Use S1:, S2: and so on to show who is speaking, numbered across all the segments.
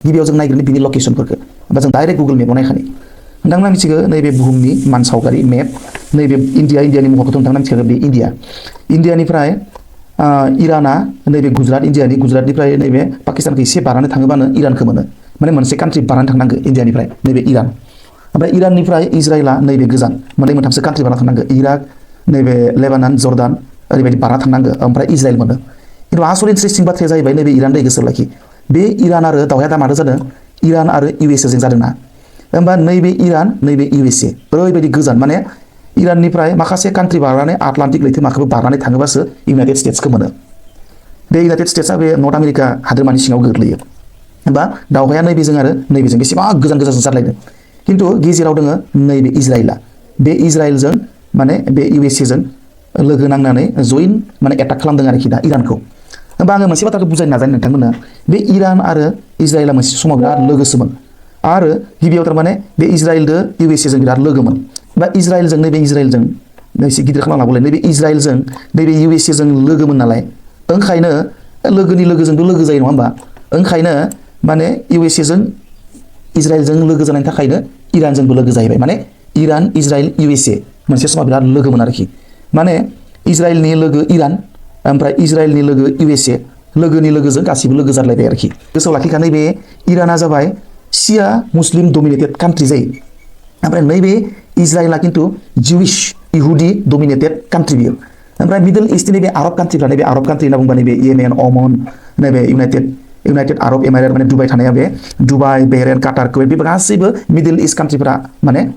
S1: गिबियाव जों नायग्रोनो बिनि लकेसनफोरखौ होमबा जों डाइरेक्ट गुगल मेपाव नायखानि नोंथांमोना मिथिगौ नैबे बुहुमनि मान सावगारि मेप नैबे इन्डियानि महरखौथ' नोंथांमोना मिथिगौ बे इन्डियानिफ्राय इराना नैबे गुजरातनिफ्राय नैबे पाकिस्तानखौ एसे बारनानै थाङोबानो इरानखौ मोनो माने मोनसे कान्ट्रि बारनानै थांनांगौ इन्डियानिफ्राय नैबे इरान ओमफ्राय इराननिफ्राय इजराइला नैबे गोजान मोननै मोनथामसो कान्ट्रि बारना थांनांगौ इराक नैबे लेबानन जर्डान ओरैबायदि बारना थांनांगौ ओमफ्राय इजराइल मोनो खिन्थु आसल इन्ट्रेस्टिं बाथ्राया जाहैबाय नैबे इरान दै गोसोआव लाखि बे इरान आरो दावहाया दा मादो जादों इरान आरो इउएसए जों जादोंना होमबा नैबे इरान नैबे इउएसए ओरैबायदि गोजान माने इराननिफ्राय माखासे कान्ट्रि बारनानै आटलान्टिक लैथोमाखौबो बारनानै थाङोबासो इउनाइटेड स्टेट्सखौ मोनो बे इउनाइटेड स्टेट्सआ बे नर्थ आमेरिका हादोरमानि सिङाव गोग्लैयो होमबा दावहाया नैबेजों आरो नैबेजों बेसेबां गोजान गोजानजों जालायदों खिन्थु गेजेराव दङ नैबे इजराइला बे इजराइलजों माने बे इउएसएजों लोगो नांनानै जइन माने एटाक खालामदों आरोखि दा इरानखौ होमबा आङो मोनसे बाथ्राखौ बुजायनो नाजायो नोंथांमोननो बे इरान आरो इजराइला मोनसे समाव बिराद लोगोसोमोन आरो गिबियाव थारमाने बे इजराइलजों इउएसएजों बिराद लोगोमोन बा इजराइलजों एसे गिदिर खालामना लाबोलाय नैबे इजराइलजों नैबे इउएसएजों लोगोमोन नालाय ओंखायनो लोगोनि लोगोजोंथ' लोगो जायो नङा होमबा ओंखायनो माने इउएसएजों इजराइलजों लोगो जानायनि थाखायनो इरानजोंबो लोगो जाहैबाय माने इरान इजराइल इउएसए मोनसे समाव बिराद लोगोमोन आरोखि माने इजराइलनि लोगो इरान ओमफ्राय इजराइलनि लोगो इउएसए लोगोनि लोगोजों गासिबो लोगो जालायबाय आरोखि गोसोआव लाखिखा नैबे इराना जाबाय शिया मुस्लिम डमिनेटेड कान्ट्रि जायो ओमफ्राय नैबे इजराइला खिन्थु जिउइश इहुदि डमिनेटेड कान्ट्रि बियो ओमफ्राय मिडल इस्टनि नैबे आरब कान्ट्रिफ्रा नैबे आरब कान्ट्रि होनना बुंबा नैबे येमेन अमन नैबे इउनाइटेड आरब एमारेट माने दुबाइ थानाया बे दुबाइ बेहरेन काटार कुवेत बेफोर गासैबो मिडल इस्ट कान्ट्रिफोरा माने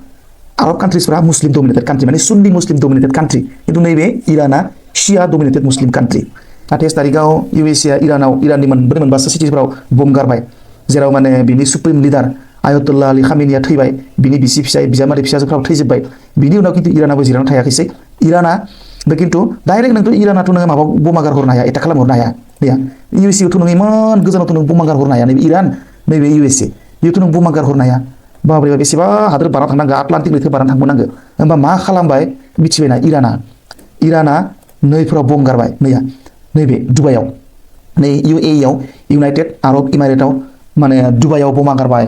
S1: आरब कान्ट्रिसफोरा मुस्लिम डमिनेटेड कान्ट्रि माने सुन्नि मुस्लिम डमिनेटेड कान्ट्रि खिन्थु नैबे इराना शिया डमिनेटेड मुस्लिम कान्ट्रि 28 तारिखआव इउएसएआ इराननि मोनब्रै मोनबासो सिटिसफोराव बम गारबाय जेराव माने बिनि सुप्रिम लिडार आयतुल्लाह आली खामेनिया थैबाय बिनि बिसि फिसाय बिजामादै फिसाजोफ्राबो थैजोब्बाय बिनि उनाव खिन्थु इरानाबो जिरायनानै थायाखैसै इराना खिन्थु डाइरेक्ट नोंथ' इरानाथ' नोङो माबा बमा गारहरनो हाया एटाक खालामहरनो हाया गैया इउएसएआवथ' नोङो इमान गोजानावथ' नों बमा गारहरनो हाया नैबे इरान नैबे इउएसए बेयावथ' नों बमा गारहरनो हाया बाब्रे बेसेबा हादोर बारना थांनांगौ आटलान्टिक लैथो बारना थांबावनांगौ होमबा मा खालामबाय मिथिबायना इराना नैफोराव बम गारबाय नैबे दुबाइयाव नै इउएइआव इउनाइटेड आरब इमारेटआव माने दुबाइयाव बमा गारबाय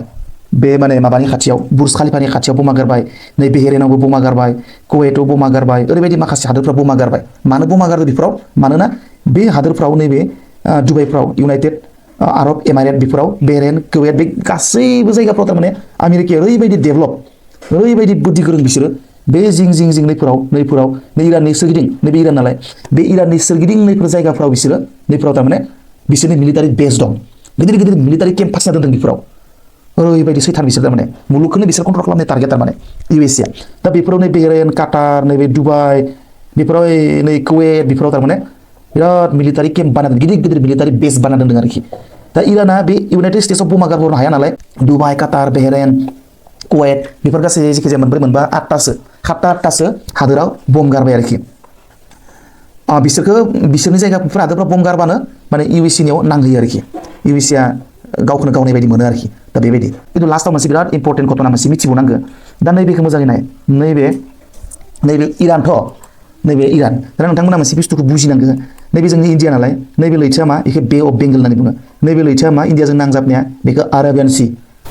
S1: बे माने माबानि खाथियाव बुर्ज खालिफानि खाथियाव बमा गारबाय नै बेहेरेनावबो बमा गारबाय कुवेतआव बमा गारबाय ओरैबायदि माखासे हादोरफ्राव बमा गारबाय मानो बमा गारदों बेफोराव मानोना बे हादोरफ्राव नैबे दुबाइफ्राव इउनाइटेड आरब एमारेट बेफोराव बेहेरेन कुवेत बे गासैबो जायगाफ्राव थारमाने आमेरिकाया ओरैबायदि डेभेलप ओरैबायदि बुद्धि गोरों बिसोरो बे जिं नैफोराव नै इराननि सोरगिदिं नैबे इरान नालाय बे इराननि सोरगिदिं नैफोर जायगाफ्राव बिसोरो नैफोराव थारमाने बिसोरनि मिलिटारि बेस दं गिदिर मिलिटारि केम्प फासिना दोनदों बेफोराव ओरैबायदि सैथान बिसोर थारमाने मुलुगखौनो बिसोर कन्ट्रल खालामनाय टारगेट थारमाने इउएसएआ दा बेफोराव नै बेहेरेन काटार नैबे दुबाइ बेफोराव नै कुवेत बेफोराव थारमाने बिराद मिलिटारि केम्प बानायदों गिदिर मिलिटारि बेस बानायना दोनदों आरोखि दा इराना बे इउनाइटेड स्टेट्सआव बमा गारहरनो हाया नालाय दुबाइ काटार बेहेरेन कुवेत बेफोर गासै जेखिजाया मोनब्रै मोनबा आठटासो हादोराव बम गारबाय आरोखि बिसोरनि जायगाफोर हादोरफ्राव बम गारबानो माने इउएसएनियाव नांहैयो आरोखि इउएसएआ गावखौनो गावनाय बायदि मोनो आरोखि दा बेबायदि खिन्थु लास्टआव मोनसे बिराद इम्पर्टेन्ट घटना मोनसे मिथिबावनांगौ दा नैबेखौ मोजाङै नाय नैबे इरान दा नोंथांमोना मोनसे बुस्थुखौ बुजिनांगौ नैबे जोंनि इन्डिया नालाय नैबे लैथोआ मा बेखौ बे अफ बेंगल होननानै बुङो नैबे लैथोआ मा इन्डियाजों नांजाबनाया बेखौ आराबियान सी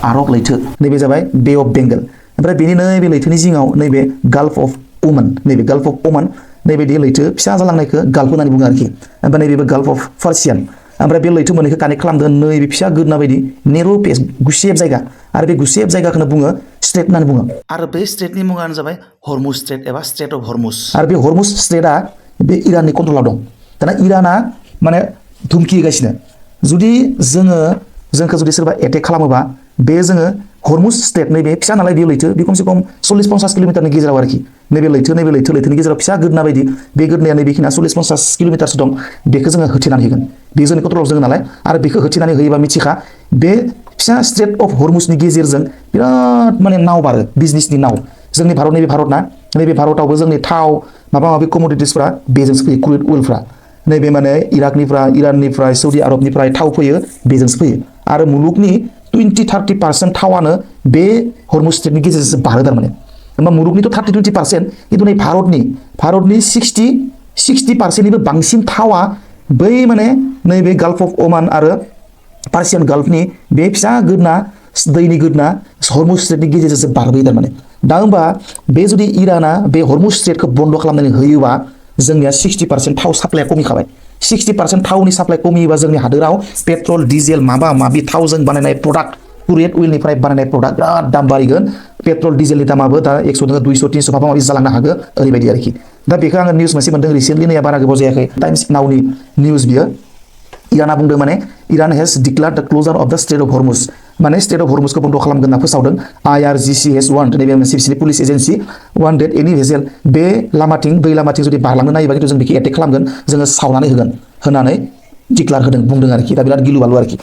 S1: आरब लैथो नैबे जाबाय बे अफ बेंगल ओमफ्राय बेनि नैबे लैथोनि जिङाव नैबे गाल्फ अफ ओमान नैबेदि लैथो फिसा जालांनायखौ गाल्फ होननानै बुङो आरोखि ओमफ्राय नैबेबो गाल्फ अफ फार्सियान ओमफ्राय बे लैथो मोननैखौ कानेक्ट खालामदों नैबे फिसा गोदना बायदि नेर' पेस गुसेब जायगा आरो बे गुसेब जायगाखौनो बुङो स्ट्रेट होननानै बुङो आरो बे स्ट्रेटनि मुङानो जाबाय हरमुज स्ट्रेट एबा स्ट्रेट अफ हरमुज आरो बे हरमुज स्ट्रेटआ बे इराननि कन्ट्रलाव दं दाना इराना माने धुमखि होगासिनो जुदि जोंखौ जुदि सोरबा एटेक खालामोबा बे जोङो हरमुज स्ट्रेट नैबे फिसा नालाय बे लैथो बे खमसे खम 40-50 किल'मिटारनि गेजेराव आरोखि नैबे लैथोनि गेजेराव फिसा गोदना बायदि बे गोदनाया नैबेखिना 40-50 किल'मिटारसो दं बेखौ जोङो होथेनानै होगोन बे जोंनि कन्ट्रलाव जोङो नालाय आरो बेखौ होथेनानै होयोबा मिथिखा बे फिसा स्ट्रेट अफ हरमुजनि गेजेरजों बिराद माने नाव बारो बिजनेसनि नाव जोंनि भारत नैबे भारतावबो जोंनि थाव माबा माबि कमडिटिसफ्रा बेजोंसो फैयो क्रुड अइलफ्रा नैबे माने इराकनिफ्राय इराननिफ्राय सौदि आरबनिफ्राय थाव फैयो बेजोंसो फैयो आरो मुलुगनि 20-30% थावानो बे हरमुज स्ट्रेटनि गेजेरजोंसो बारो थारमाने होमबा मुलुगनिथ' 30-20% खिन्थु नै भारतनि 60% बांसिन थावा बै माने नैबे गाल्फ अफ ओमान आरो पार्सियान गाल्फनि बे फिसा गोदना दैनि गोदना हरमुज स्ट्रेटनि गेजेरजोंसो बारबोयो थारमाने दा होमबा बे जुदि इराना बे हरमुज स्ट्रेटखौ बन्द खालामनानै होयोबा जोंनिया 60% थाव साप्लाइया खमिखाबाय 60% थावनि साप्लाइ खमियोबा जोंनि हादोराव पेट्रल डिजेल माबा माबि थावजों बानायनाय प्रडाक्ट क्रुड अइलनिफ्राय बानायनाय प्रडाक्ट बिराद दाम बारिगोन पेट्रल डिजेलनि दामाबो दा 100 दङ 200 300 माबा माबि जालांनो हागौ ओरैबायदि आरोखि दा बेखौ आङो निउस मोनसे मोनदों रिसेन्टलि नै बारा गोबाव जायाखै टाइम्स नावनि निउस बियो इराना बुंदों माने इरान हेज डिक्लेयार्ड द क्लोजार अफ द स्ट्रेट अफ हरमुज माने स्टेट अफ हरमुजखौ बन्द खालामगोन होनना फोसावदों IRGC हेज वार्नड नैबे मोनसे बिसोरनि पुलिस एजेन्सि वान डेट एनि भेसेल बे लामाथिं दै लामाथिं जुदि बारलांनो नायोबा खिन्थु जों बेखौ एटेक खालामगोन जोङो सावनानै होगोन होननानै डिक्लेयार होदों बुंदों आरोखि दा बिराद गिलु बालु आरोखि